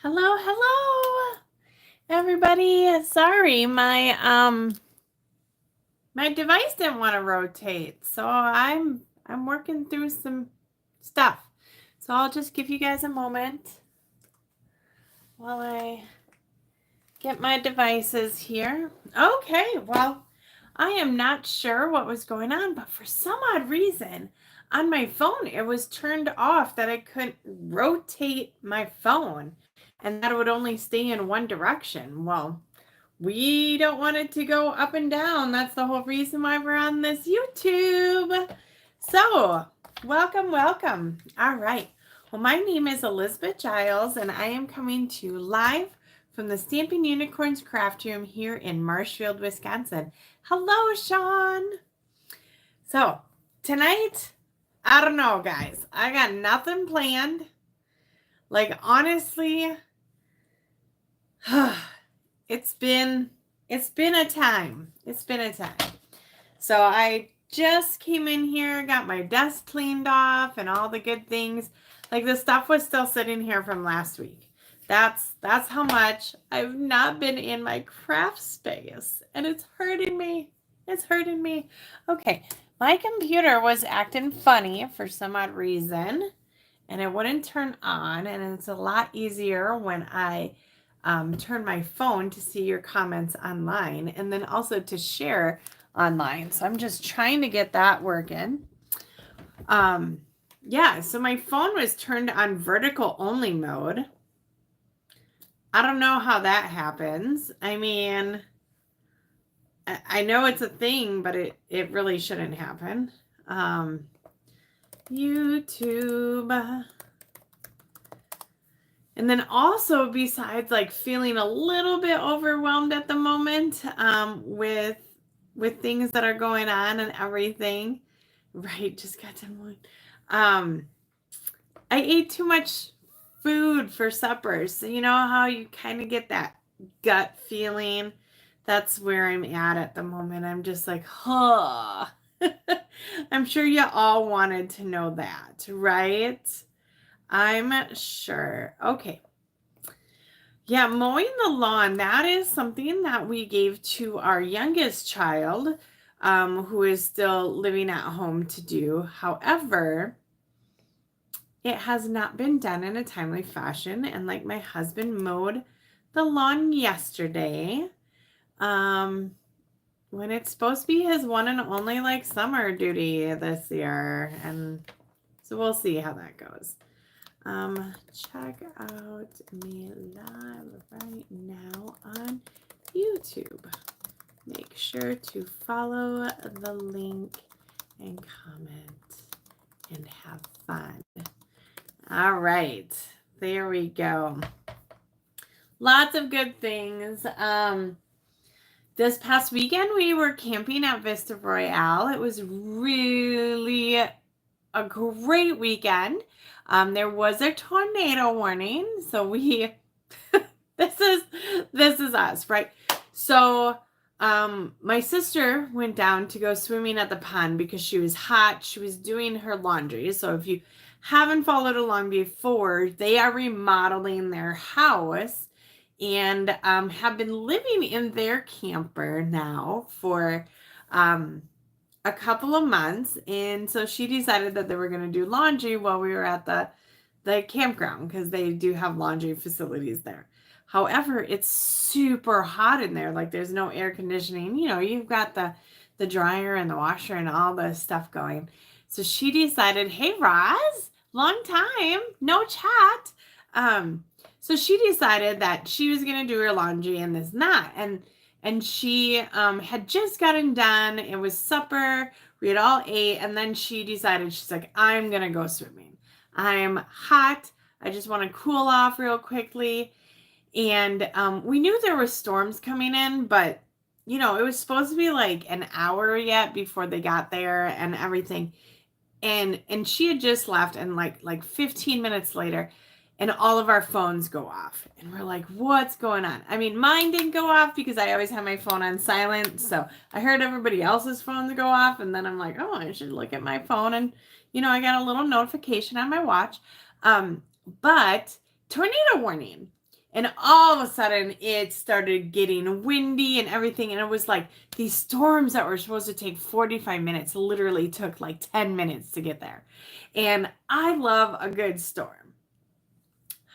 Hello, hello, everybody. Sorry, my device didn't want to rotate, so I'm working through some stuff. So I'll just give you guys a moment while I get my devices here. Okay, well, I am not sure what was going on, but for some odd reason on my phone it was turned off that I couldn't rotate my phone and that it would only stay in one direction. Well, we don't want it to go up and down. That's the whole reason why we're on this YouTube. So, welcome, welcome. All right. Well, my name is Elizabeth Giles, and I am coming to you live from the Stamping Unicorns Craft Room here in Marshfield, Wisconsin. Hello, Sean. So, tonight, I don't know, guys. I got nothing planned. Like, honestly, it's been a time. It's been a time. So I just came in here, got my desk cleaned off and all the good things. Like the stuff was still sitting here from last week. That's how much I've not been in my craft space, and it's hurting me. It's hurting me. Okay, my computer was acting funny for some odd reason, and it wouldn't turn on, and it's a lot easier when I turn my phone to see your comments online and then also to share online. So I'm just trying to get that working. Yeah, so my phone was turned on vertical only mode. I don't know how that happens. I mean, I know it's a thing, but it really shouldn't happen. YouTube. And then also, besides like feeling a little bit overwhelmed at the moment with things that are going on and everything, right? Just got done. I ate too much food for supper, so you know how you kind of get that gut feeling. That's where I'm at the moment. I'm just like, huh. I'm sure you all wanted to know that, right? I'm sure. Okay. Yeah, mowing the lawn, that is something that we gave to our youngest child, who is still living at home to do. However, it has not been done in a timely fashion. And like my husband mowed the lawn yesterday, when it's supposed to be his one and only like summer duty this year. And so we'll see how that goes. Check out me live right now on YouTube. Make sure to follow the link and comment and have fun. All right, there we go. Lots of good things. This past weekend we were camping at Vista Royale. It was really a great weekend. There was a tornado warning, so we this is us, right? So my sister went down to go swimming at the pond because she was hot. She was doing her laundry. So if you haven't followed along before, they are remodeling their house and have been living in their camper now for a couple of months. And so she decided that they were going to do laundry while we were at the campground because they do have laundry facilities there. However, it's super hot in there. Like there's no air conditioning. You know, you've got the dryer and the washer and all the stuff going. So she decided, hey, Roz, long time, no chat. So she decided that she was going to do her laundry and this and that. And she had just gotten done. It was supper. We had all ate. And then she decided, she's like, I'm going to go swimming. I'm hot. I just want to cool off real quickly. And we knew there were storms coming in, but, you know, it was supposed to be like an hour yet before they got there and everything. And she had just left, and like 15 minutes later, and all of our phones go off. And we're like, what's going on? I mean, mine didn't go off because I always have my phone on silent. So I heard everybody else's phones go off. And then I'm like, oh, I should look at my phone. And, you know, I got a little notification on my watch. But tornado warning. And all of a sudden it started getting windy and everything. And it was like these storms that were supposed to take 45 minutes literally took like 10 minutes to get there. And I love a good storm.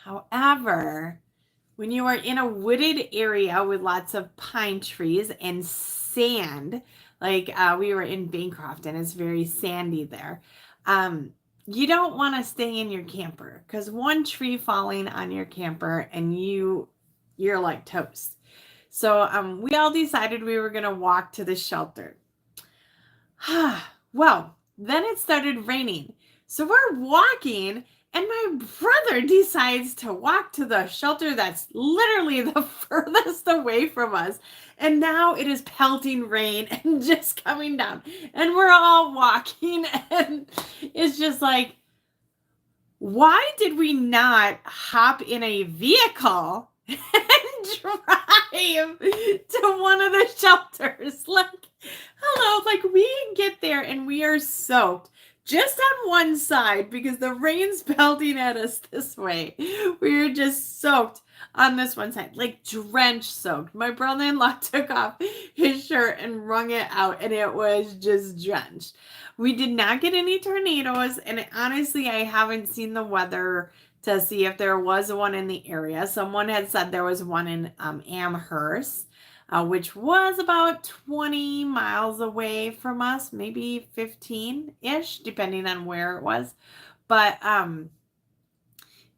However, when you are in a wooded area with lots of pine trees and sand, like we were in Bancroft and it's very sandy there, you don't want to stay in your camper because one tree falling on your camper and you're like toast. So we all decided we were going to walk to the shelter. Well, then it started raining. So we're walking and my brother decides to walk to the shelter that's literally the furthest away from us. And now it is pelting rain and just coming down. And we're all walking and it's just like, why did we not hop in a vehicle and drive to one of the shelters? Like, hello, like we get there and we are soaked just on one side because the rain's pelting at us this way. We are just soaked on this one side, like drenched soaked. My brother-in-law took off his shirt and wrung it out and it was just drenched. We did not get any tornadoes, and honestly, I haven't seen the weather to see if there was one in the area. Someone had said there was one in Amherst, which was about 20 miles away from us, maybe 15-ish, depending on where it was. But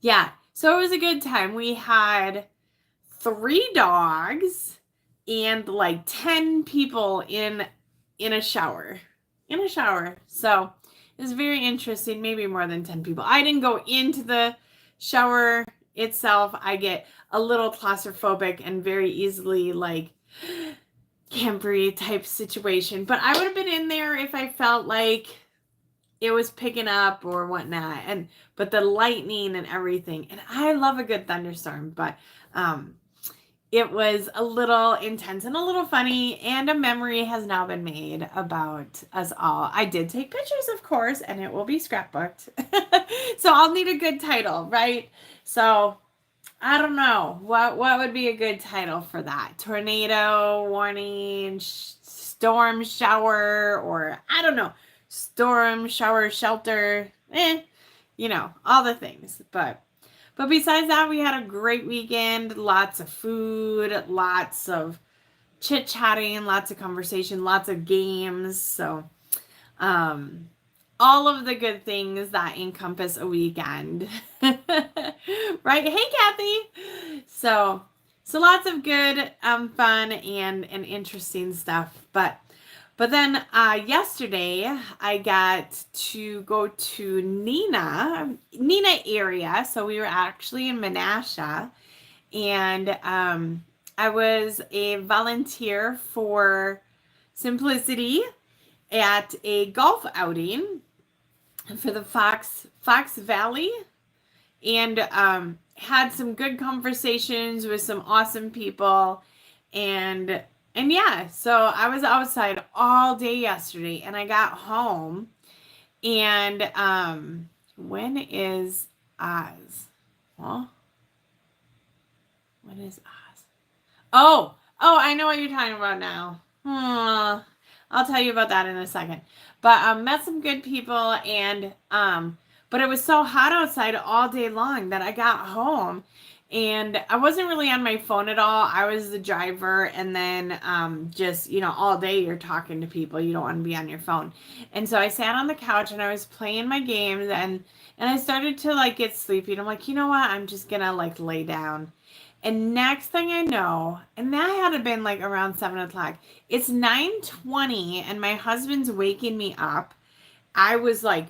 yeah, so it was a good time. We had 3 dogs and like 10 people in a shower. So it was very interesting, maybe more than 10 people. I didn't go into the shower itself. I get a little claustrophobic and very easily like campery type situation, but I would have been in there if I felt like it was picking up or whatnot. But the lightning and everything, and I love a good thunderstorm, but it was a little intense and a little funny, and a memory has now been made about us all. I did take pictures, of course, and it will be scrapbooked. So I'll need a good title, right? So I don't know. What would be a good title for that? Tornado warning, storm shower, or I don't know. Storm shower shelter. All the things. But besides that, we had a great weekend, lots of food, lots of chit-chatting, lots of conversation, lots of games. So all of the good things that encompass a weekend. Right? Hey, Kathy. So lots of good fun and interesting stuff. But then yesterday I got to go to Neenah area. So we were actually in Menasha, and I was a volunteer for Simplicity at a golf outing for the Fox Valley, and had some good conversations with some awesome people, and yeah, so I was outside all day yesterday, and I got home, and when is Oz? Well, when is Oz? Oh, I know what you're talking about now. I'll tell you about that in a second. But met some good people, and but it was so hot outside all day long that I got home. And I wasn't really on my phone at all. I was the driver, and then just, all day you're talking to people. You don't want to be on your phone. And so I sat on the couch and I was playing my games, and I started to like get sleepy. And I'm like, you know what? I'm just gonna like lay down. And next thing I know, and that had been like around 7 o'clock. It's 9:20, and my husband's waking me up. I was like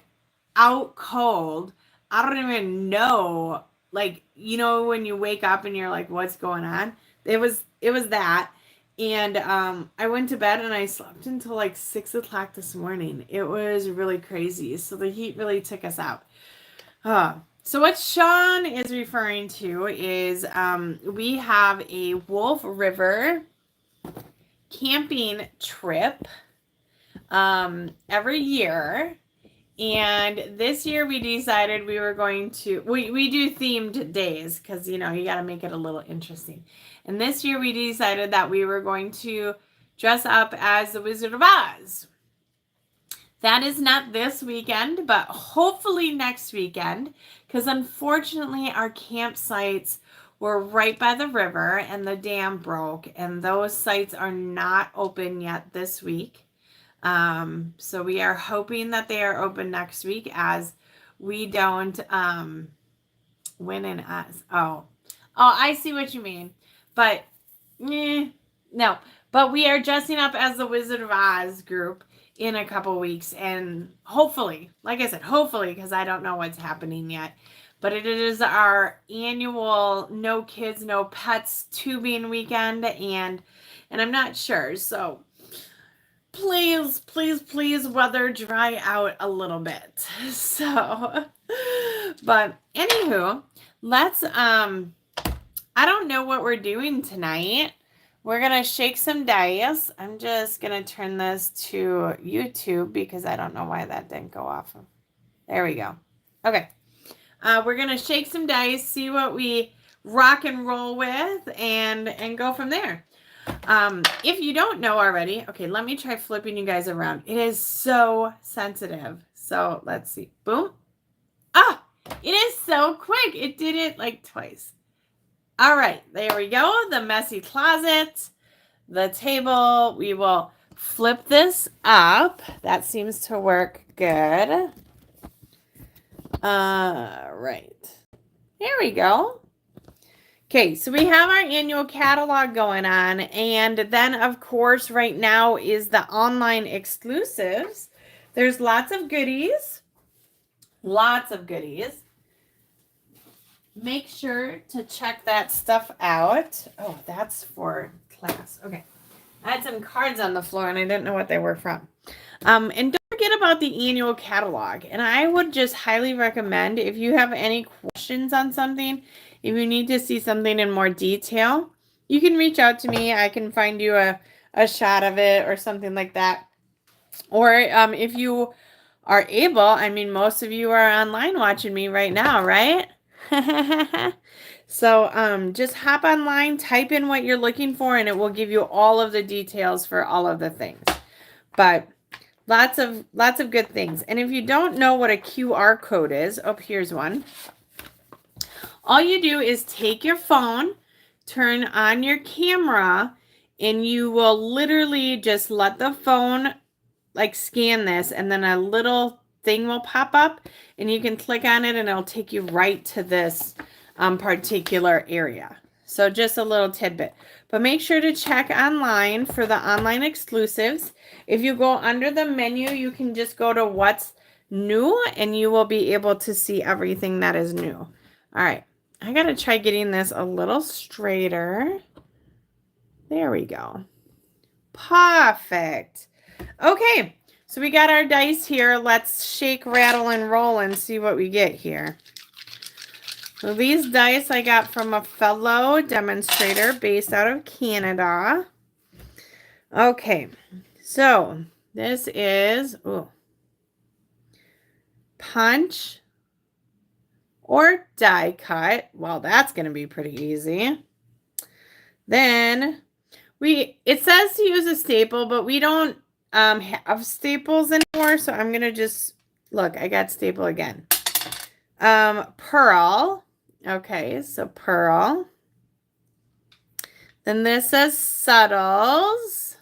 out cold. I don't even know. Like, when you wake up and you're like, what's going on? It was that. And I went to bed and I slept until like 6 o'clock this morning. It was really crazy. So the heat really took us out. So what Sean is referring to is we have a Wolf River camping trip every year. And this year we decided we were going to, we do themed days because, you know, you got to make it a little interesting. And this year we decided that we were going to dress up as the Wizard of Oz. That is not this weekend, but hopefully next weekend, because unfortunately our campsites were right by the river and the dam broke, and those sites are not open yet this week. So we are hoping that they are open next week as we don't win an Oz. Oh, I see what you mean. But no. But we are dressing up as the Wizard of Oz group in a couple weeks, and hopefully, like I said, hopefully, because I don't know what's happening yet, but it is our annual no kids, no pets tubing weekend, and I'm not sure. So please, please, please, weather dry out a little bit. So, but anywho, let's I don't know what we're doing tonight. We're going to shake some dice. I'm just going to turn this to YouTube because I don't know why that didn't go off. There we go. Okay. We're going to shake some dice, see what we rock and roll with, and go from there. If you don't know already, okay, let me try flipping you guys around. It is so sensitive. So let's see. Boom. Ah, it is so quick. It did it like twice. All right, there we go. The messy closet, the table. We will flip this up. That seems to work good. Right. There we go. Okay, so we have our annual catalog going on. And then, of course, right now is the online exclusives. There's lots of goodies. Lots of goodies. Make sure to check that stuff out. Oh, that's for class. Okay. I had some cards on the floor and I didn't know what they were from. And don't forget about the annual catalog. And I would just highly recommend, if you have any questions on something, if you need to see something in more detail, you can reach out to me. I can find you a shot of it or something like that. Or if you are able, I mean, most of you are online watching me right now, right? So just hop online, type in what you're looking for, and it will give you all of the details for all of the things. But lots of good things. And if you don't know what a QR code is, oh, here's one. All you do is take your phone, turn on your camera, and you will literally just let the phone like scan this, and then a little thing will pop up and you can click on it and it'll take you right to this particular area. So just a little tidbit, but make sure to check online for the online exclusives. If you go under the menu, you can just go to what's new and you will be able to see everything that is new. All right, I gotta try getting this a little straighter. There we go. Perfect. Okay, so we got our dice here. Let's shake, rattle, and roll and see what we get here. So these dice I got from a fellow demonstrator based out of Canada. Okay, so this is punch or die cut. Well, that's going to be pretty easy. Then it says to use a staple, but we don't have staples anymore, so I'm gonna just look. I got staple again. Pearl. Okay, so pearl. Then this says subtles.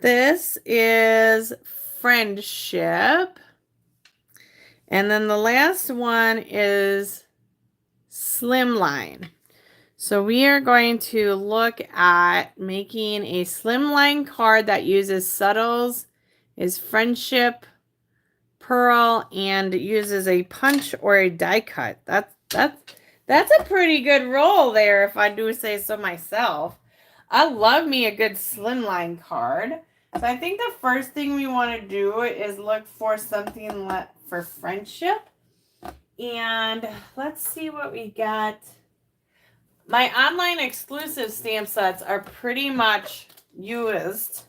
This is friendship. And then the last one is slimline. So we are going to look at making a slimline card that uses subtles, is friendship, pearl, and uses a punch or a die cut. That's a pretty good roll there, if I do say so myself. I love me a good slimline card. So I think the first thing we want to do is look for something for friendship. And let's see what we got. My online exclusive stamp sets are pretty much used.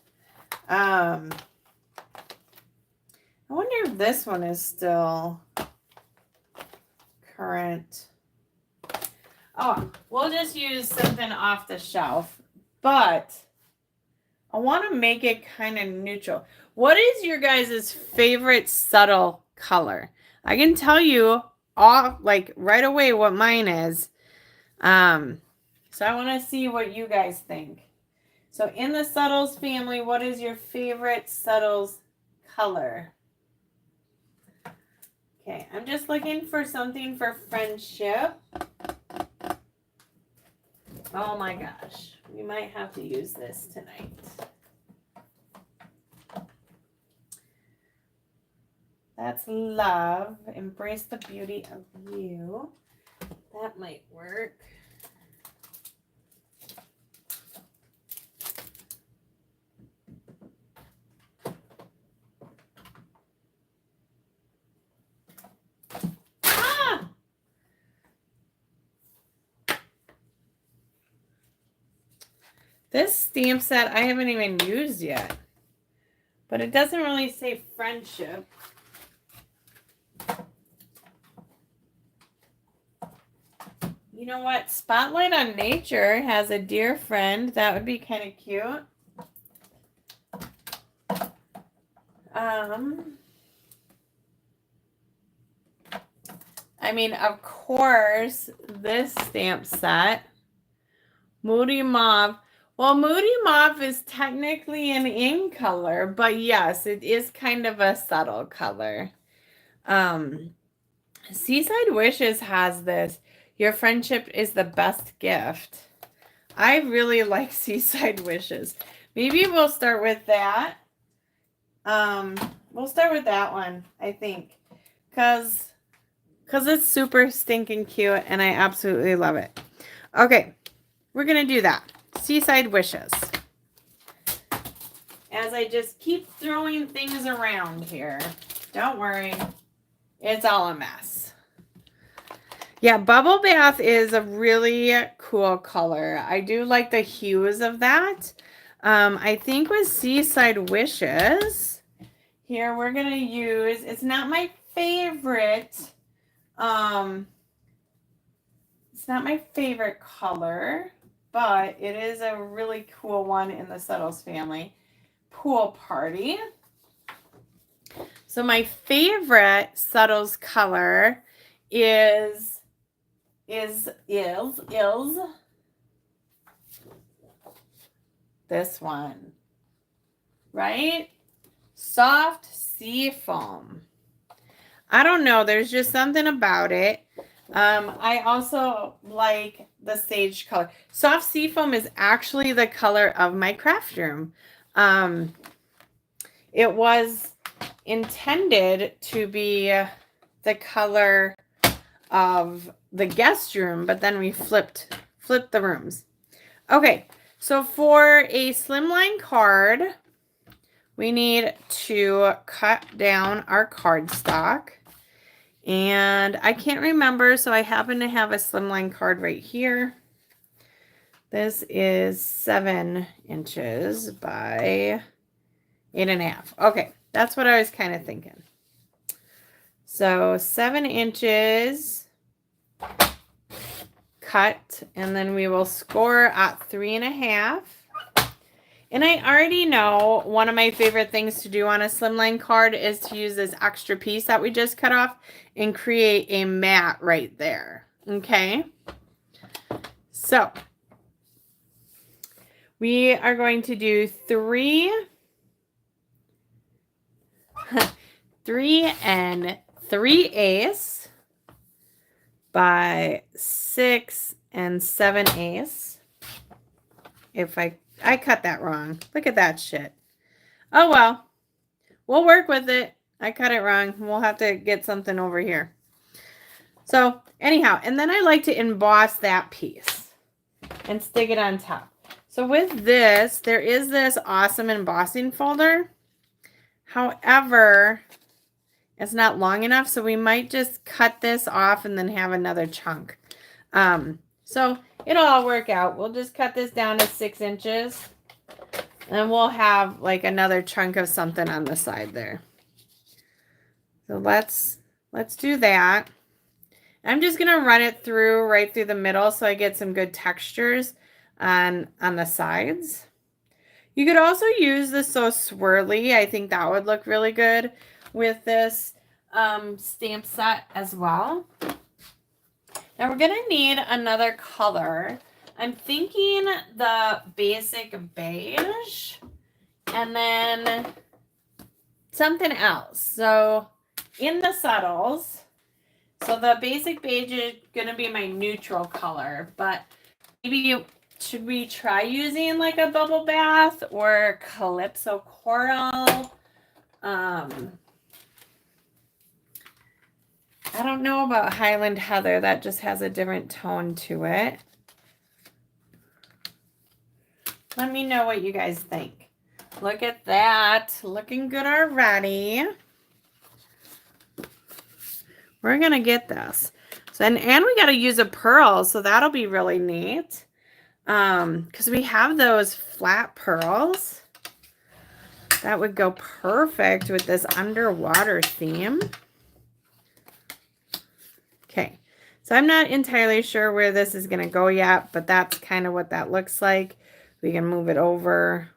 I wonder if this one is still current. Oh, we'll just use something off the shelf, but I want to make it kind of neutral. What is your guys' favorite subtle color? I can tell you all like right away what mine is. So I want to see what you guys think. So in the subtles family, what is your favorite subtles color? Okay, I'm just looking for something for friendship. Oh my gosh, we might have to use this tonight. That's love. Embrace the beauty of you. That might work. Ah! This stamp set I haven't even used yet, but it doesn't really say friendship. You know what? Spotlight on Nature has a dear friend. That would be kind of cute. I mean, of course, this stamp set. Moody Mauve. Well, Moody Mauve is technically an in color, but yes, it is kind of a subtle color. Seaside Wishes has this. Your friendship is the best gift. I really like Seaside Wishes. Maybe we'll start with that. We'll start with that one, I think. Because it's super stinking cute and I absolutely love it. Okay, we're going to do that. Seaside Wishes. As I just keep throwing things around here. Don't worry. It's all a mess. Yeah, Bubble Bath is a really cool color. I do like the hues of that. I think with Seaside Wishes, here we're going to use, it's not my favorite, it's not my favorite color, but it is a really cool one in the Subtles family. Pool Party. So my favorite Subtles color is this one, right? Soft Sea Foam. I don't know. There's just something about it. I also like the sage color. Soft Sea Foam is actually the color of my craft room. It was intended to be the color of the guest room, but then we flipped the rooms. Okay, so for a slimline card, we need to cut down our cardstock. And I can't remember, so I happen to have a slimline card right here. This is 7 inches by 8.5. Okay, that's what I was kind of thinking. So 7 inches cut, and then we will score at 3.5. And I already know one of my favorite things to do on a slimline card is to use this extra piece that we just cut off and create a mat right there. Okay. So we are going to do 3 and 3/8 by 6 and 7/8. If I cut that wrong. Look at that shit. Oh, well. We'll work with it. I cut it wrong. We'll have to get something over here. So, anyhow, and then I like to emboss that piece and stick it on top. So with this, there is this awesome embossing folder. However, it's not long enough, so we might just cut this off and then have another chunk. So it'll all work out. We'll just cut this down to 6 inches. And we'll have like another chunk of something on the side there. So let's do that. I'm just going to run it through right through the middle so I get some good textures on the sides. You could also use this so swirly. I think that would look really good with this stamp set as well. Now we're going to need another color. I'm thinking the basic beige and then something else. So in the subtles, so the basic beige is going to be my neutral color, but maybe should we try using like a bubble bath or Calypso Coral? I don't know about Highland Heather. That just has a different tone to it. Let me know what you guys think. Look at that. Looking good already. We're going to get this. So, and we got to use a pearl, so that'll be really neat. Because we have those flat pearls. That would go perfect with this underwater theme. Okay, so I'm not entirely sure where this is going to go yet, but that's kind of what that looks like. We can move it over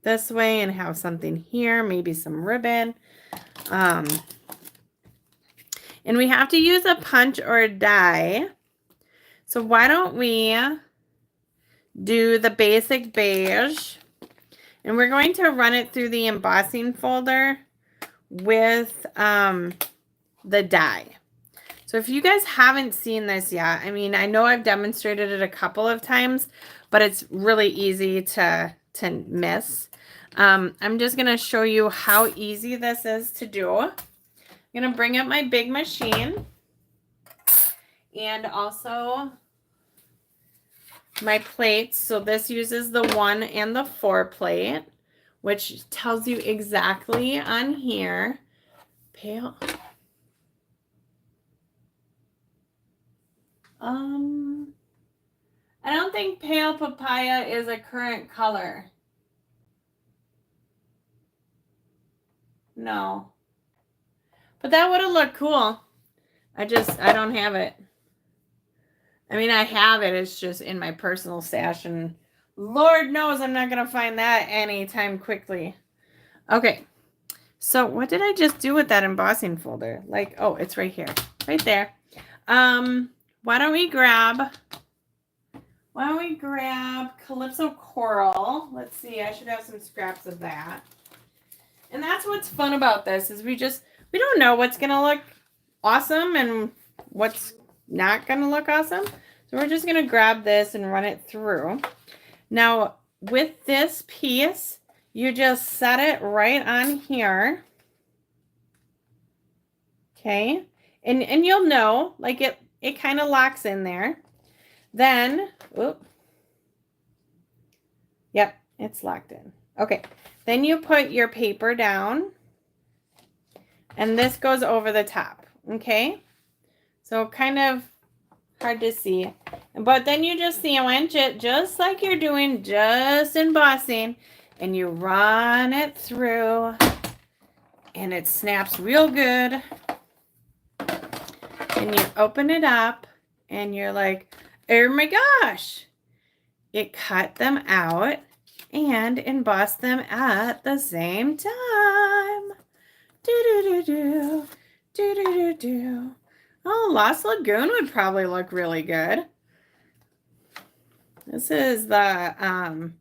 this way and have something here, maybe some ribbon. And we have to use a punch or a die. So why don't we do the basic beige, and we're going to run it through the embossing folder with the die. So if you guys haven't seen this yet, I mean, I know I've demonstrated it a couple of times, but it's really easy to miss. I'm just going to show you how easy this is to do. I'm going to bring up my big machine and also my plates. So this uses the 1 and the 4 plate, which tells you exactly on here. Pale. I don't think pale papaya is a current color. No. But that would have looked cool. I don't have it. I mean, I have it. It's just in my personal stash, and Lord knows I'm not going to find that anytime quickly. Okay. So what did I just do with that embossing folder? Like, oh, it's right here. Right there. Why don't we grab Calypso Coral? Let's see. I should have some scraps of that. And that's what's fun about this is we don't know what's going to look awesome and what's not going to look awesome. So we're just going to grab this and run it through. Now, with this piece, you just set it right on here. Okay. And you'll know, like it kind of locks in there. Then, yep, it's locked in. Okay. Then you put your paper down, and this goes over the top, okay? So kind of hard to see, but then you just sandwich it just like you're doing just embossing, and you run it through, and it snaps real good, and you open it up, and you're like, oh my gosh, it cut them out and emboss them at the same time. Do-do-do-do. Do-do-do-do. Oh, Lost Lagoon would probably look really good. This is the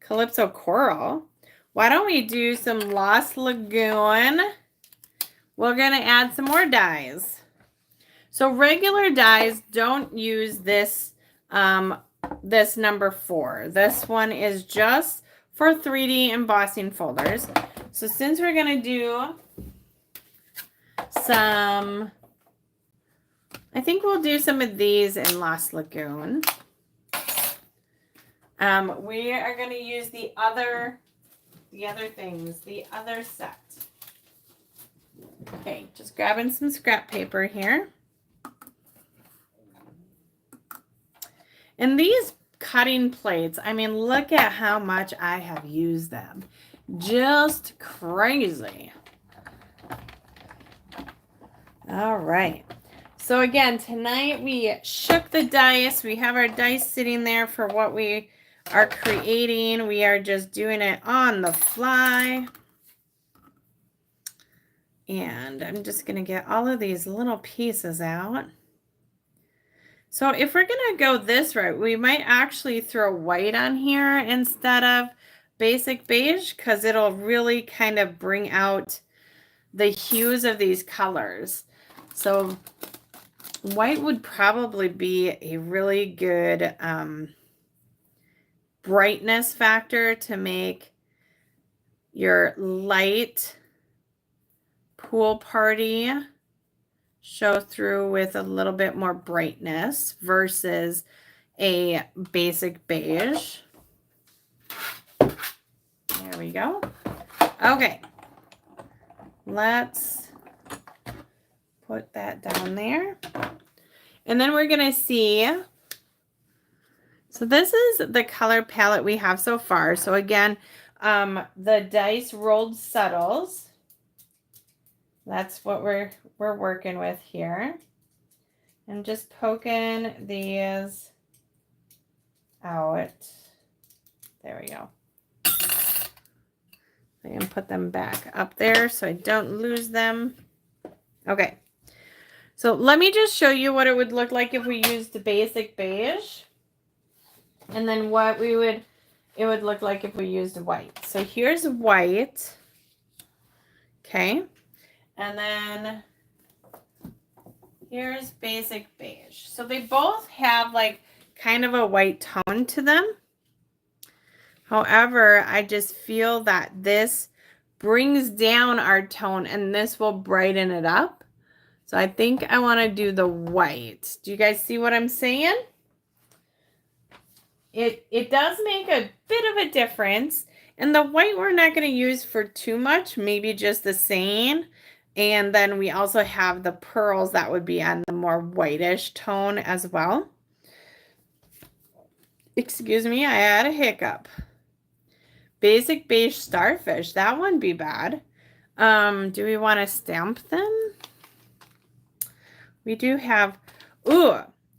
Calypso Coral. Why don't we do some Lost Lagoon? We're going to add some more dies. So regular dies don't use this this number 4. This one is just for 3D embossing folders. So since we're going to do some, I think we'll do some of these in Lost Lagoon. We are going to use the other things, the other set. Okay, just grabbing some scrap paper here. And these cutting plates, I mean, look at how much I have used them. Just crazy. All right. So again, tonight we shook the dice. We have our dice sitting there for what we are creating. We are just doing it on the fly. And I'm just going to get all of these little pieces out. So if we're going to go this route, we might actually throw white on here instead of basic beige, because it'll really kind of bring out the hues of these colors. So white would probably be a really good brightness factor to make your light pool party show through with a little bit more brightness versus a basic beige. There we go. Okay, let's put that down there. And then we're going to see, so this is the color palette we have so far. So again, the dice rolled subtles. That's what we're working with here. And just poking these out. There we go. I can put them back up there so I don't lose them. Okay. So let me just show you what it would look like if we used the basic beige. And then what it would look like if we used white. So here's white. Okay. And then here's basic beige. So they both have like kind of a white tone to them. However, I just feel that this brings down our tone and this will brighten it up. So I think I want to do the white. Do you guys see what I'm saying? It does make a bit of a difference. And the white we're not going to use for too much, maybe just the same. And then we also have the pearls that would be on the more whitish tone as well. Excuse me, I had a hiccup. Basic beige starfish, that wouldn't be bad. Do we want to stamp them? We do have,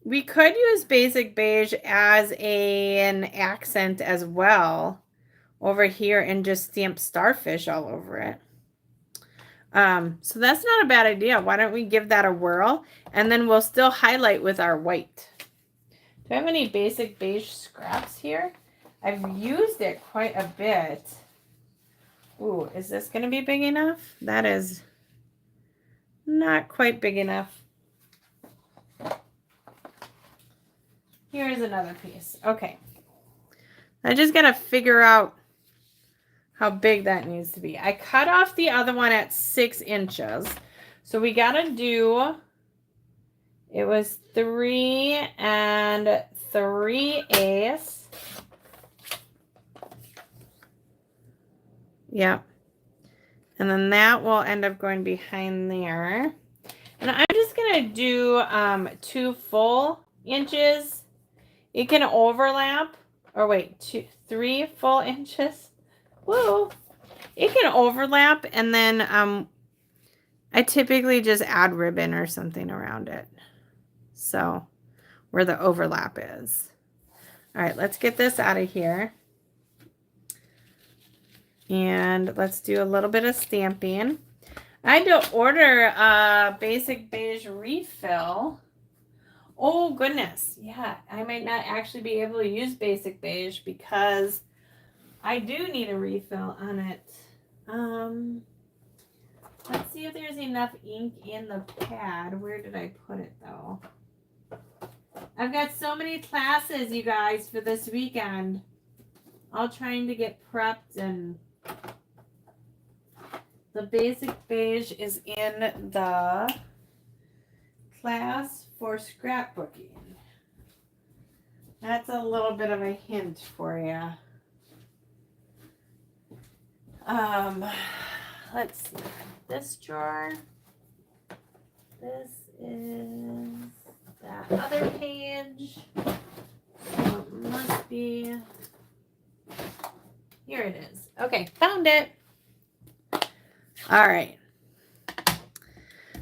we could use basic beige as an accent as well over here and just stamp starfish all over it. So that's not a bad idea. Why don't we give that a whirl? And then we'll still highlight with our white. Do I have any basic beige scraps here? I've used it quite a bit. Ooh, is this going to be big enough? That is not quite big enough. Here's another piece. Okay. I just got to figure out how big that needs to be. I cut off the other one at 6 inches. So we got to do, it was 3 3/8. Yep. And then that will end up going behind there. And I'm just going to do 2 full inches. It can overlap. Or wait, 3 full inches. Whoa. It can overlap. And then I typically just add ribbon or something around it. So where the overlap is. All right, let's get this out of here. And let's do a little bit of stamping. I had to order a basic beige refill. Oh, goodness. Yeah, I might not actually be able to use basic beige because I do need a refill on it. Let's see if there's enough ink in the pad. Where did I put it, though? I've got so many classes, you guys, for this weekend. All trying to get prepped, and the basic beige is in the class for scrapbooking. That's a little bit of a hint for you. Let's see. This drawer. This is that other page. So it must be. Here it is. Okay, found it. All right.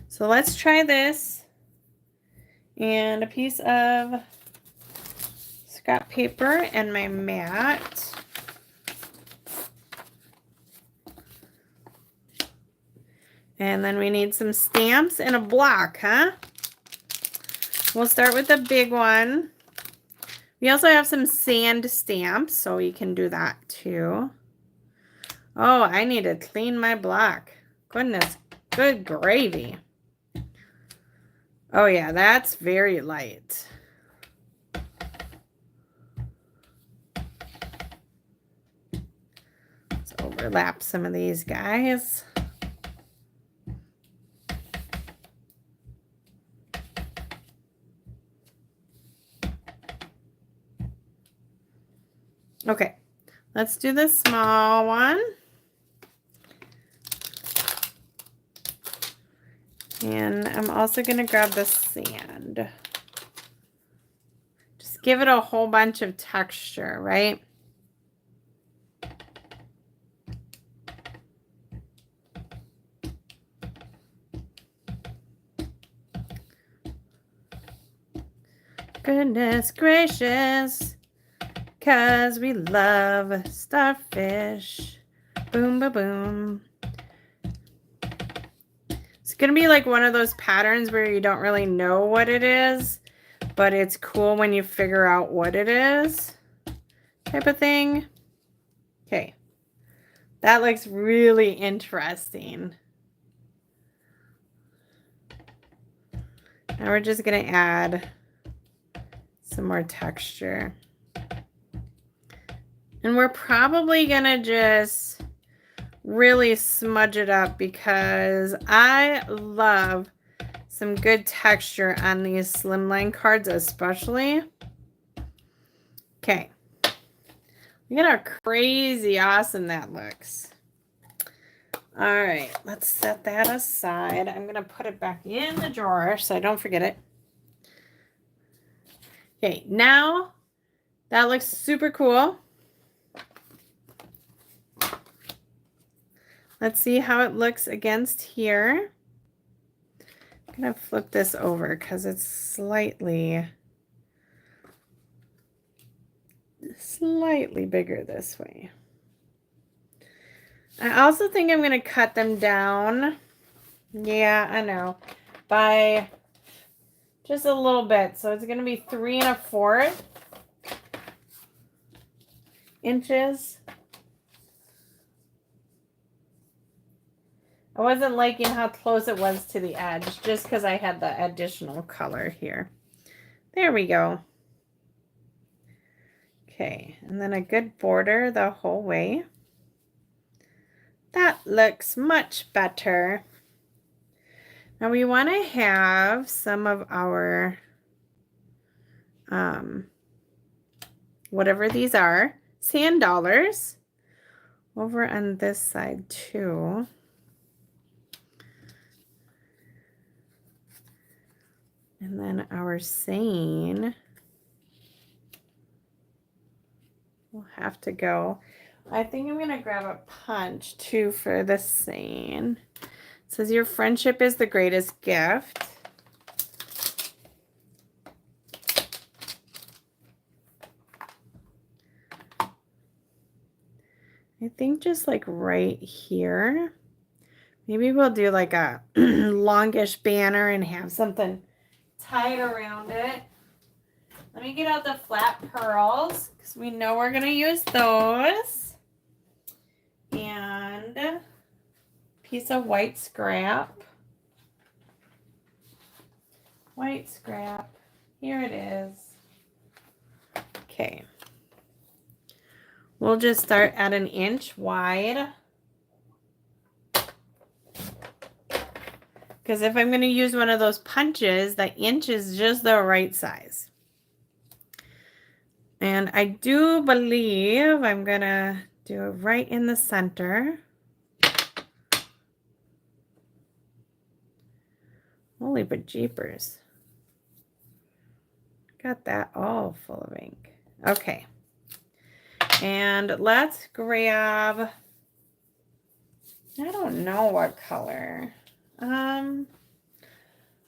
So So let's try this. And a piece of scrap paper and my mat. And then we need some stamps and a block, huh? We'll start with the big one. We also have some sand stamps, so you can do that too. Oh, I need to clean my block. Goodness, good gravy. Oh yeah, that's very light. Let's overlap some of these guys. Okay, let's do the small one. And I'm also going to grab the sand. Just give it a whole bunch of texture, right? Goodness gracious, 'cause we love starfish. Boom, ba boom. It's going to be like one of those patterns where you don't really know what it is, but it's cool when you figure out what it is, type of thing. Okay. That looks really interesting. Now we're just going to add some more texture. And we're probably going to just really smudge it up because I love some good texture on these slimline cards especially. Okay. Look at how crazy awesome that looks. All right, let's set that aside. I'm going to put it back in the drawer so I don't forget it. Okay, now that looks super cool. Let's see how it looks against here. I'm going to flip this over because it's slightly bigger this way. I also think I'm going to cut them down. Yeah, I know. By just a little bit. So it's going to be 3 1/4 inches. I wasn't liking how close it was to the edge just because I had the additional color here. There we go. Okay, and then a good border the whole way. That looks much better. Now we want to have some of our, whatever these are, sand dollars over on this side too. And then our seine will have to go. I think I'm going to grab a punch too for the seine. It says your friendship is the greatest gift. I think just like right here. Maybe we'll do like a longish banner and have something tied around it. Let me get out the flat pearls because we know we're going to use those. And a piece of white scrap. White scrap. Here it is. Okay. We'll just start at 1 inch wide. Because if I'm going to use one of those punches, the inch is just the right size. And I do believe I'm going to do it right in the center. Holy bejeepers. Got that all full of ink. Okay. And let's grab, I don't know what color.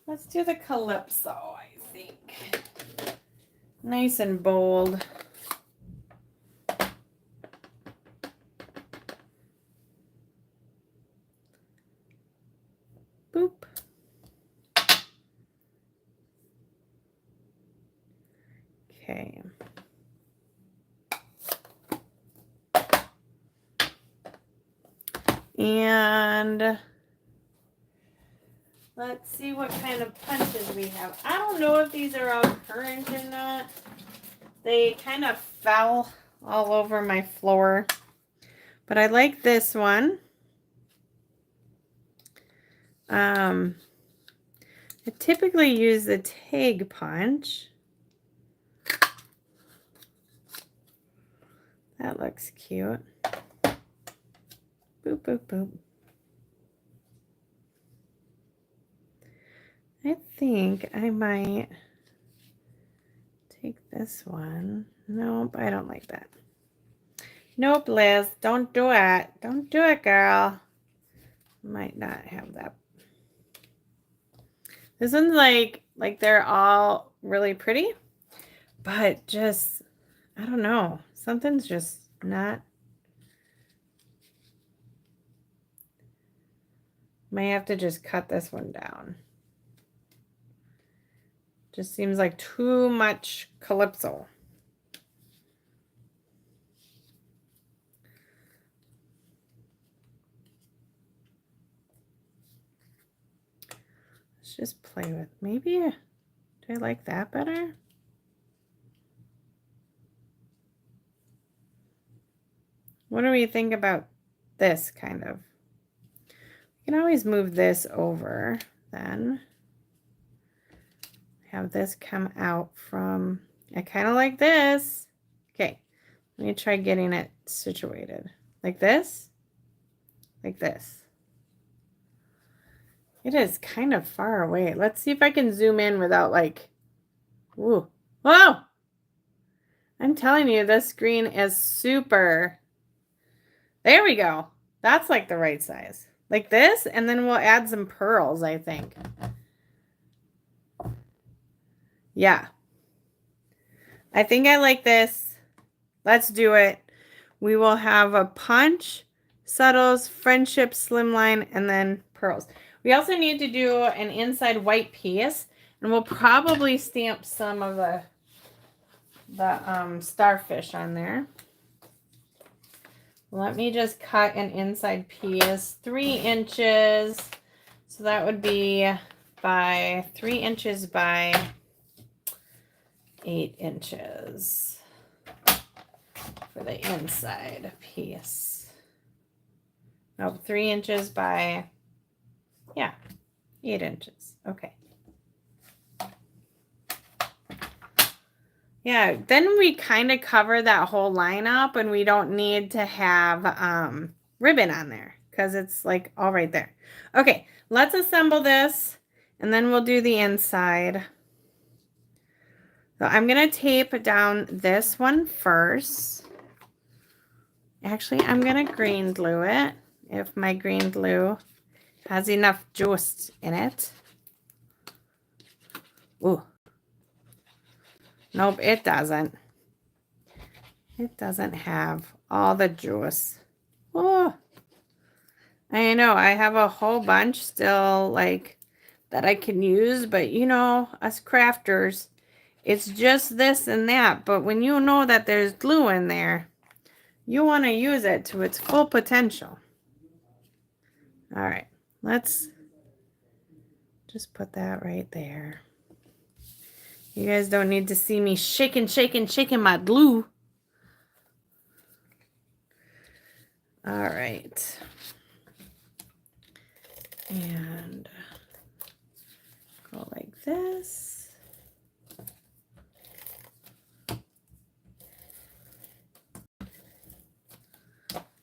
Let's do the Calypso, I think. Nice and bold. Boop. Okay. And let's see what kind of punches we have. I don't know if these are all current or not. They kind of fell all over my floor. But I like this one. I typically use the Tag Punch. That looks cute. Boop, boop, boop. I think I might take this one. Nope, I don't like that. Nope, Liz, don't do it. Don't do it, girl. Might not have that. This one's like they're all really pretty, but just, I don't know. Something's just not. May have to just cut this one down. Just seems like too much Calypso. Let's just play with, maybe, do I like that better? What do we think about this kind of? You can always move this over then. Have this come out from, I kind of like this. Okay, let me try getting it situated. Like this. Like this. It is kind of far away. Let's see if I can zoom in without like, ooh, whoa! I'm telling you, this screen is super. There we go. That's like the right size. Like this, and then we'll add some pearls, I think. Yeah. I think I like this. Let's do it. We will have a punch, subtles, friendship, slimline, and then pearls. We also need to do an inside white piece, and we'll probably stamp some of the starfish on there. Let me just cut an inside piece, 3 inches. So that would be by 3 inches by 8 inches for the inside piece. Nope, 3 inches by, yeah, 8 inches. Okay. Yeah, then we kind of cover that whole line up, and we don't need to have ribbon on there because it's like all right there. Okay, let's assemble this, and then we'll do the inside. So I'm going to tape down this one first. Actually, I'm going to green glue it if my green glue has enough juice in it. Ooh. Nope, it doesn't. It doesn't have all the juice. Oh, I know. I have a whole bunch still, like, that I can use. But, you know, us crafters, it's just this and that. But when you know that there's glue in there, you want to use it to its full potential. All right. Let's just put that right there. You guys don't need to see me shaking my glue. All right. And go like this.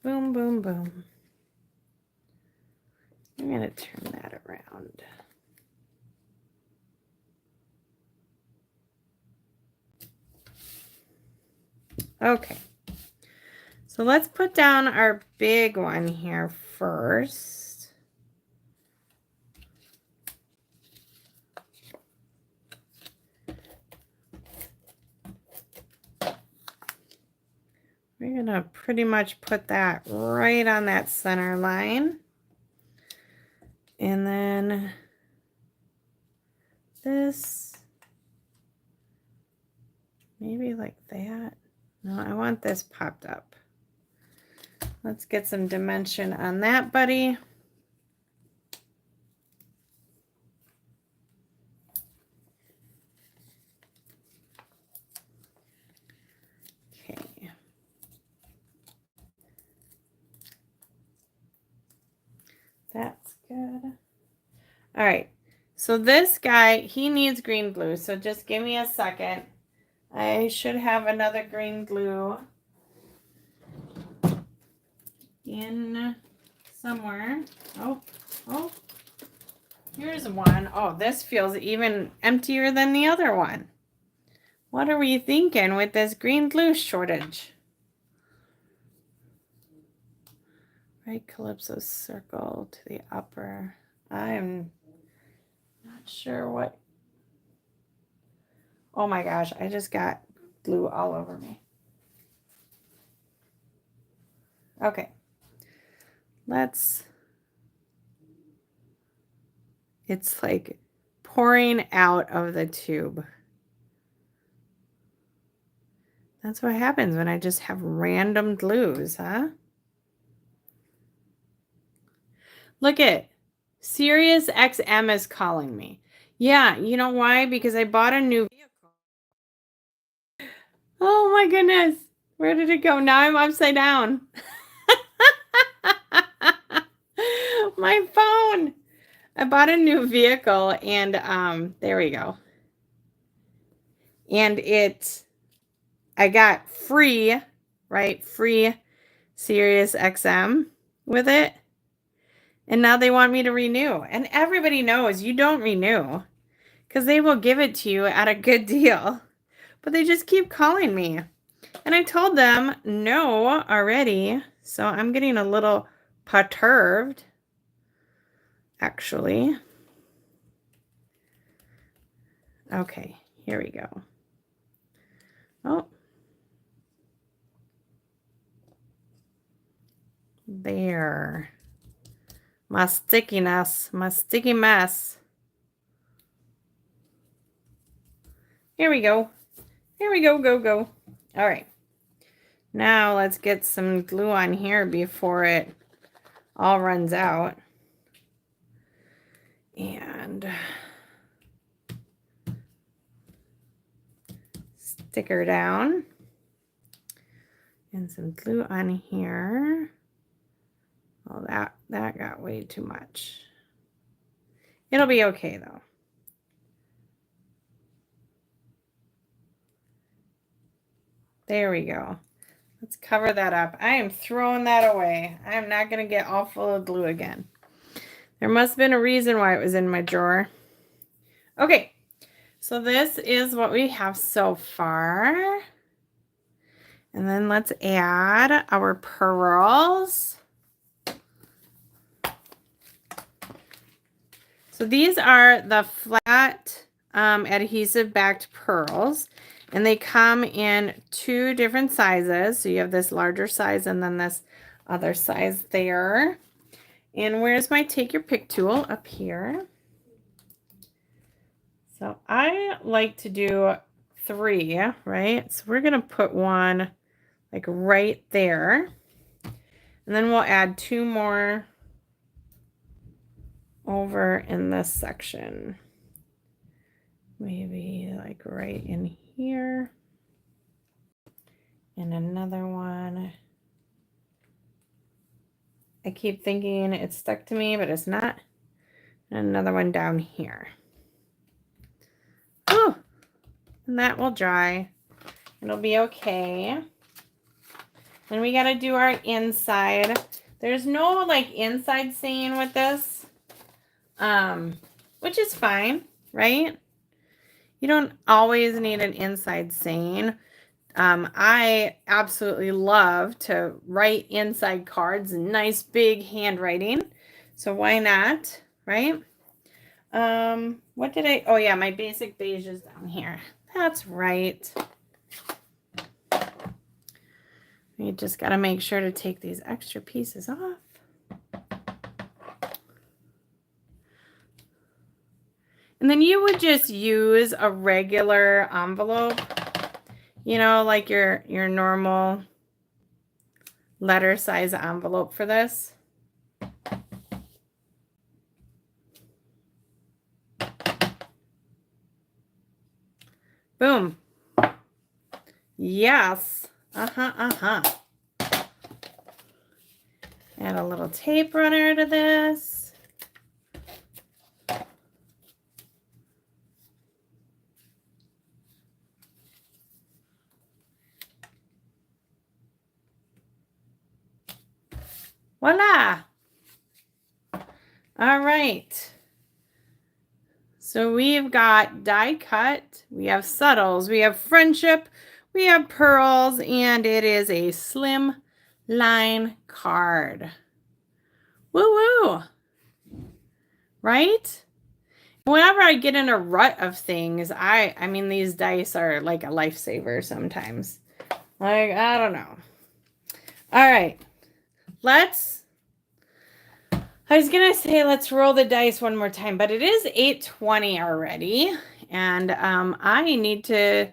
Boom, boom, boom. I'm going to turn that around. Okay, so let's put down our big one here first. we're gonna pretty much put that right on that center line. And then this, maybe like that. No, I want this popped up. Let's get some dimension on that, buddy. Okay. That's good. All right. So this guy, he needs green glue. So just give me a second. I should have another green glue in somewhere. Oh, here's one. Oh, this feels even emptier than the other one. What are we thinking with this green glue shortage? Right calypso circle to the upper. I'm not sure what. Oh my gosh, I just got glue all over me. Okay. It's like pouring out of the tube. That's what happens when I just have random glues, huh? Look at Sirius XM is calling me. Yeah, you know why? Because I bought a new vehicle. Oh my goodness. Where did it go? Now I'm upside down. My phone. I bought a new vehicle and there we go. And I got free, right? Free Sirius XM with it. And now they want me to renew. And everybody knows you don't renew because they will give it to you at a good deal. But they just keep calling me. And I told them no already. So I'm getting a little perturbed, actually. Okay, here we go. Oh. There. My stickiness, my sticky mess. Here we go. Here we go, go. All right. Now let's get some glue on here before it all runs out. And stick her down. And some glue on here. Oh, that got way too much. It'll be okay though. There we go. Let's cover that up. I am throwing that away. I am not going to get all full of glue again. There must have been a reason why it was in my drawer. Okay, so this is what we have so far. And then let's add our pearls. So these are the flat adhesive backed pearls. And they come in 2 different sizes. So you have this larger size and then this other size there. And where's my take your pick tool? Up here. So I like to do 3, right? So we're going to put one like right there. And then we'll add 2 more over in this section. Maybe like right in here. And another one. I keep thinking it's stuck to me, but it's not. And another one down here. Oh, and that will dry. It'll be okay. And we got to do our inside. There's no like inside seam with this, which is fine, right? You don't always need an inside seam. I absolutely love to write inside cards, nice big handwriting. So why not, right? What did oh yeah, my basic beige is down here. That's right. You just got to make sure to take these extra pieces off. And then you would just use a regular envelope, you know, like your normal letter size envelope for this. Boom. Yes. Add a little tape runner to this. Voila. All right. So we've got die cut, we have subtles, we have friendship, we have pearls, and it is a slim line card. Woo-woo. Right? Whenever I get in a rut of things, I mean, these dice are like a lifesaver sometimes. Like, I don't know. All right. I was going to say let's roll the dice one more time, but it is 8:20 already, and I need to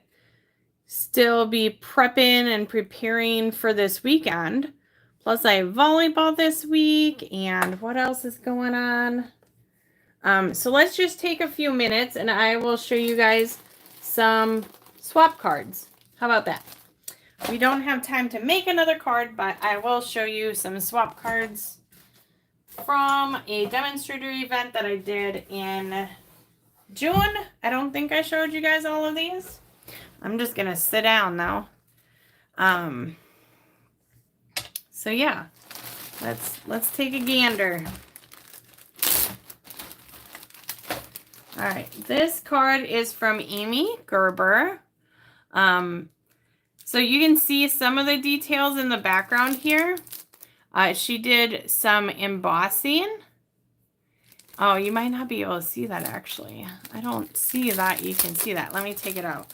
still be prepping and preparing for this weekend. Plus, I have volleyball this week, and what else is going on? So let's just take a few minutes, and I will show you guys some swap cards. How about that? We don't have time to make another card, but I will show you some swap cards from a demonstrator event that I did in June. I don't think I showed you guys all of these. I'm just gonna sit down now. So yeah, let's take a gander. All right, this card is from Amy Gerber. So you can see some of the details in the background here. She did some embossing. Oh, you might not be able to see that actually. I don't see that. You can see that. Let me take it out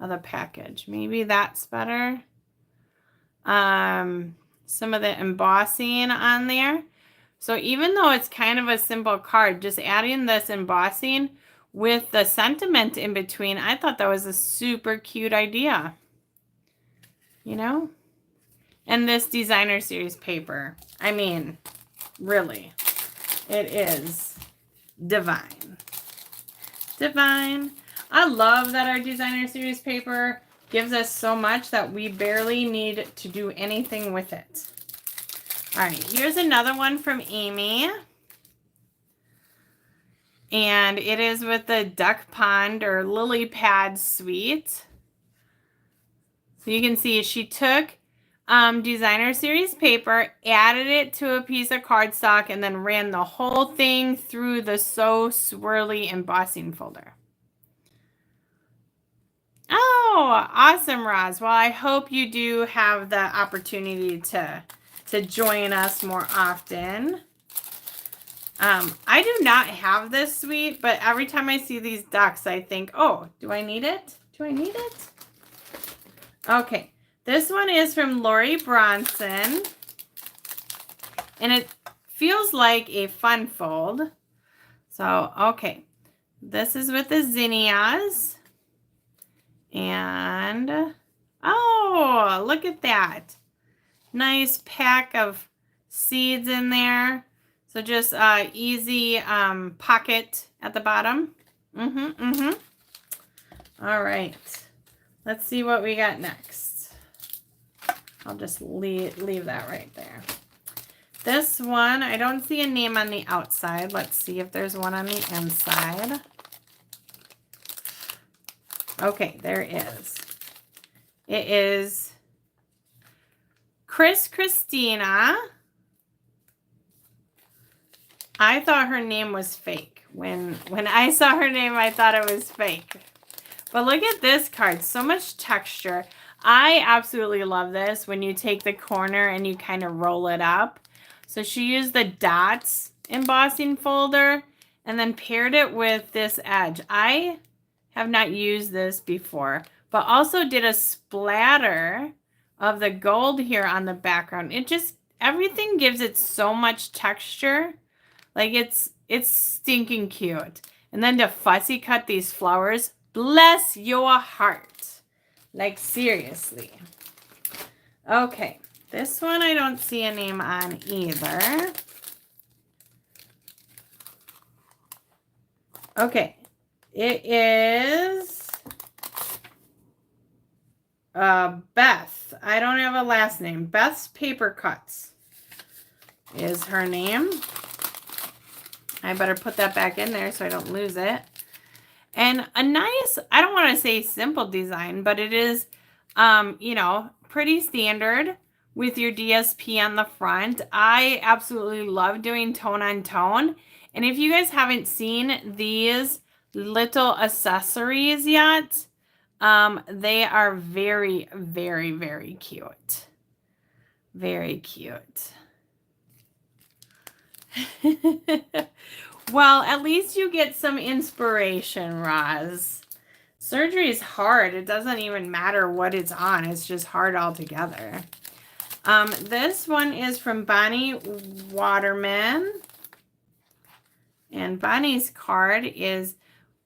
of the package. Maybe that's better. Some of the embossing on there. So even though it's kind of a simple card, just adding this embossing with the sentiment in between, I thought that was a super cute idea. You know? And this designer series paper, I mean, really, it is divine. Divine. I love that our designer series paper gives us so much that we barely need to do anything with it. All right, here's another one from Amy. And it is with the Duck Pond or Lily Pad Suite. So you can see she took designer series paper, added it to a piece of cardstock, and then ran the whole thing through the So Swirly embossing folder. Oh, awesome, Roz. Well, I hope you do have the opportunity to join us more often. I do not have this suite, but every time I see these ducks, I think, oh, do I need it? Do I need it? Okay. This one is from Lori Bronson, and it feels like a fun fold. So, okay, this is with the zinnias, and oh, look at that. Nice pack of seeds in there. So just easy pocket at the bottom. All right, let's see what we got next. I'll just leave that right there. This one, I don't see a name on the outside. Let's see if there's one on the inside. Okay, there is. It is Christina. I thought her name was fake. When I saw her name, I thought it was fake. But look at this card. So much texture. I absolutely love this when you take the corner and you kind of roll it up. So she used the dots embossing folder and then paired it with this edge. I have not used this before, but also did a splatter of the gold here on the background. It just, everything gives it so much texture. Like it's stinking cute. And then to fussy cut these flowers, bless your heart. Like seriously. Okay, this one I don't see a name on either. Okay, it is Beth. I don't have a last name. Beth's Paper Cuts is her name. I better put that back in there so I don't lose it. And a nice, I don't want to say simple design, but it is, you know, pretty standard with your DSP on the front. I absolutely love doing tone on tone. And if you guys haven't seen these little accessories yet, they are very, very, very cute. Very cute. Well, at least you get some inspiration, Roz. Surgery is hard. It doesn't even matter what it's on. It's just hard altogether. This one is from Bonnie Waterman. And Bonnie's card is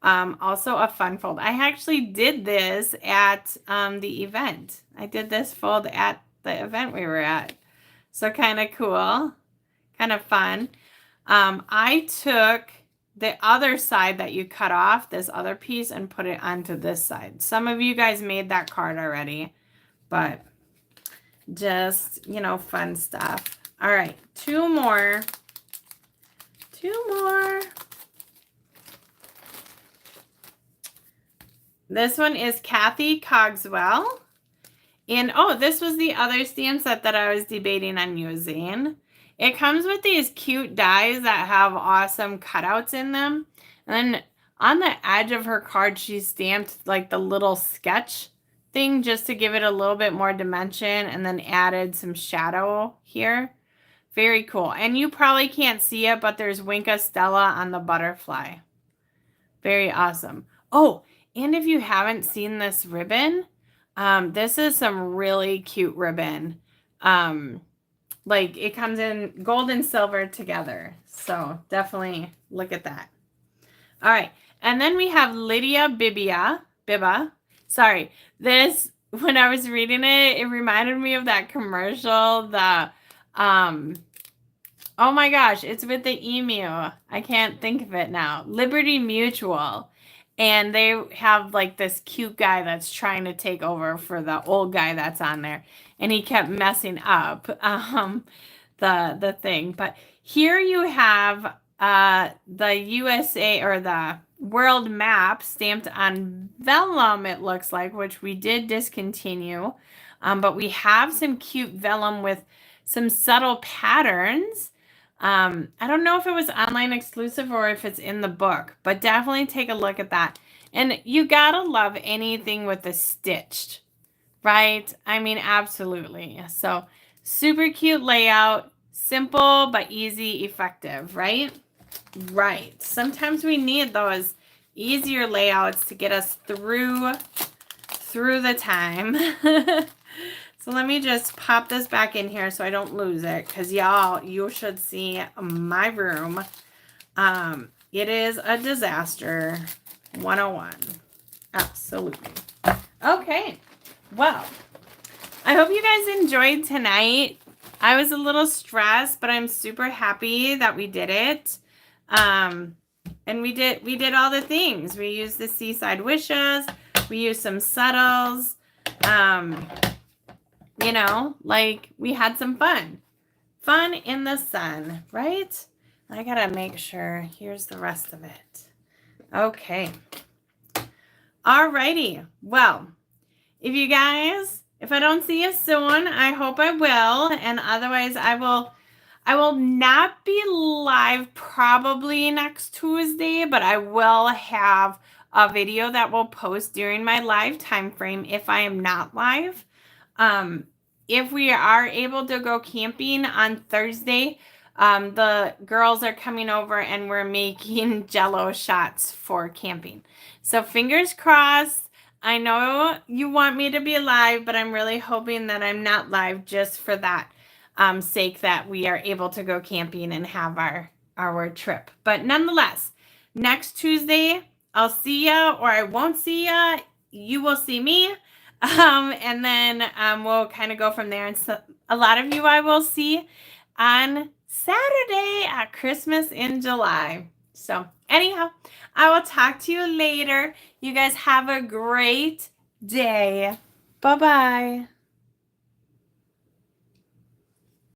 also a fun fold. I actually did this at the event. I did this fold at the event we were at. So kind of cool. Kind of fun. I took the other side that you cut off, this other piece, and put it onto this side. Some of you guys made that card already, but just, you know, fun stuff. All right, two more. This one is Kathy Cogswell. And, oh, this was the other stamp set that I was debating on using. It comes with these cute dies that have awesome cutouts in them. And then on the edge of her card, she stamped like the little sketch thing just to give it a little bit more dimension, and then added some shadow here. Very cool. And you probably can't see it, but there's Winka Stella on the butterfly. Very awesome. Oh, and if you haven't seen this ribbon, this is some really cute ribbon. Like it comes in gold and silver together. So definitely look at that. All right. And then we have Lydia Biba. Sorry. This, when I was reading it, it reminded me of that commercial, the, oh my gosh, it's with the emu. I can't think of it now. Liberty Mutual. And they have like this cute guy that's trying to take over for the old guy that's on there. And he kept messing up the thing. But here you have the USA or the world map stamped on vellum, it looks like, which we did discontinue. But we have some cute vellum with some subtle patterns. I don't know if it was online exclusive or if it's in the book, but definitely take a look at that. And you gotta love anything with the stitched, right? I mean, absolutely. So super cute layout, simple but easy, effective, right? Right. Sometimes we need those easier layouts to get us through the time. So let me just pop this back in here so I don't lose it, because y'all, you should see my room. It is a disaster 101. Absolutely. Okay. Well, I hope you guys enjoyed tonight. I was a little stressed, but I'm super happy that we did it. And we did all the things. We used the Seaside Wishes. We used some subtles. You know, like we had some fun. Fun in the sun, right? I gotta make sure. Here's the rest of it. Okay. Alrighty. Well, if you guys, if I don't see you soon, I hope I will. And otherwise, I will not be live probably next Tuesday, but I will have a video that will post during my live time frame if I am not live. If we are able to go camping on Thursday, the girls are coming over and we're making Jell-O shots for camping. So fingers crossed. I know you want me to be live, but I'm really hoping that I'm not live just for that sake that we are able to go camping and have our trip. But nonetheless, next Tuesday, I'll see ya or I won't see ya. You will see me. And then we'll kind of go from there. And so a lot of you I will see on Saturday at Christmas in July. So anyhow, I will talk to you later. You guys have a great day. Bye-bye.